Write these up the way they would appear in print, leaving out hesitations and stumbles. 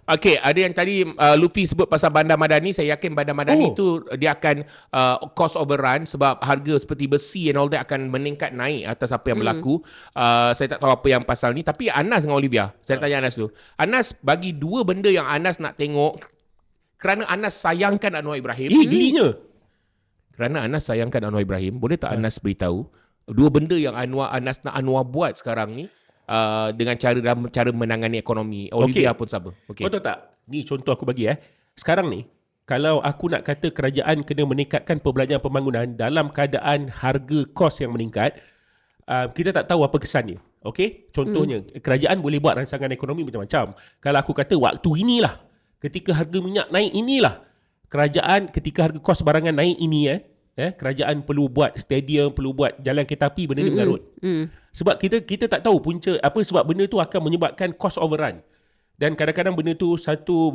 Okey, ada yang tadi Luffy sebut pasal Bandar Madani. Saya yakin Bandar Madani tu dia akan cost overrun sebab harga seperti besi and all that akan meningkat naik atas apa yang berlaku. Saya tak tahu apa yang pasal ni. Tapi Anas dengan Olivia, saya tanya Anas dulu. Anas bagi dua benda yang Anas nak tengok kerana Anas sayangkan Anwar Ibrahim. Gilinya. Kerana Anas sayangkan Anwar Ibrahim, boleh tak Anas beritahu dua benda yang Anas nak Anwar buat sekarang ni? Dengan cara menangani ekonomi. Olivia pun sama. Kau tahu tak? Ni contoh aku bagi Sekarang ni, kalau aku nak kata kerajaan kena meningkatkan perbelanjaan pembangunan dalam keadaan harga kos yang meningkat, kita tak tahu apa kesannya. Okey? Contohnya, kerajaan boleh buat rancangan ekonomi macam-macam. Kalau aku kata waktu inilah, ketika harga minyak naik inilah, kerajaan ketika harga kos barangan naik ini kerajaan perlu buat stadium, perlu buat jalan kereta api, benda ni mengarut. Sebab kita tak tahu punca apa, sebab benda tu akan menyebabkan cost overrun. Dan kadang-kadang benda tu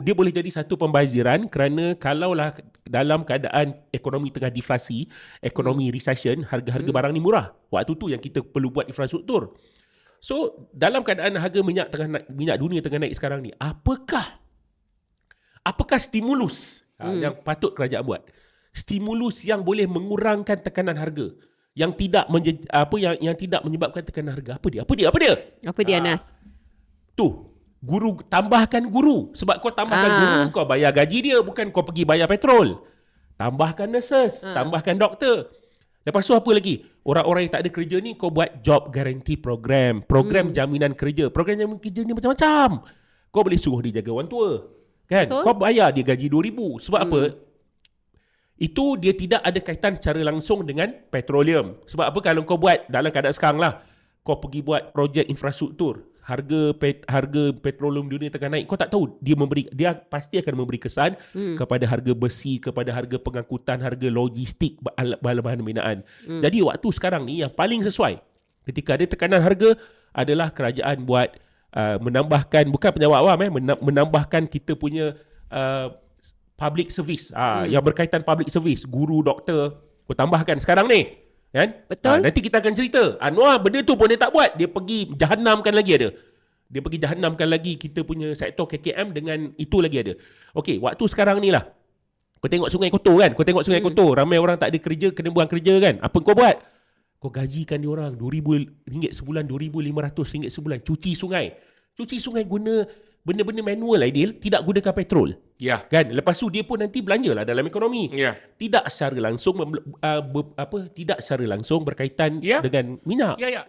dia boleh jadi satu pembaziran kerana kalaulah dalam keadaan ekonomi tengah deflasi, ekonomi recession, harga-harga barang ni murah. Waktu tu yang kita perlu buat infrastruktur. So, dalam keadaan harga minyak dunia tengah naik sekarang ni, apakah stimulus yang patut kerajaan buat? Stimulus yang boleh mengurangkan tekanan harga, yang tidak yang tidak menyebabkan tekanan harga. Apa dia? Apa dia Anas? Tambahkan guru. Sebab kau tambahkan guru, kau bayar gaji dia, bukan kau pergi bayar petrol. Tambahkan nurses, tambahkan doktor. Lepas tu apa lagi? Orang-orang yang tak ada kerja ni, kau buat job guarantee program, jaminan kerja. Program jaminan kerja ni macam-macam. Kau boleh suruh dia jaga orang tua, kan? Betul? Kau bayar dia gaji 2,000. Sebab apa? Itu dia tidak ada kaitan secara langsung dengan petroleum. Sebab apa? Kalau kau buat dalam keadaan sekarang lah, kau pergi buat projek infrastruktur, harga petroleum dunia tengah naik, kau tak tahu dia pasti akan memberi kesan kepada harga besi, kepada harga pengangkutan, harga logistik, bahan-bahan binaan. Jadi waktu sekarang ni yang paling sesuai ketika ada tekanan harga adalah kerajaan buat menambahkan, bukan pejabat awam menambahkan kita punya public service, yang berkaitan public service, guru, doktor, kau tambahkan sekarang ni, kan? Betul. Nanti kita akan cerita Anwar benda tu pun dia tak buat, dia pergi jahanamkan lagi ada. Dia pergi jahanamkan lagi kita punya sektor KKM dengan itu lagi ada. Okey, waktu sekarang ni lah, kau tengok sungai kotor kan? Kau tengok sungai kotor, ramai orang tak ada kerja, kena buang kerja kan? Apa kau buat? Kau gajikan dia orang RM2,000 sebulan, RM2,500 sebulan, cuci sungai guna benda-benda manual ideal, tidak gunakan petrol. Ya. Kan? Lepas tu dia pun nanti belanjalah dalam ekonomi. Ya. Tidak secara langsung tidak secara langsung berkaitan dengan minyak. Ya.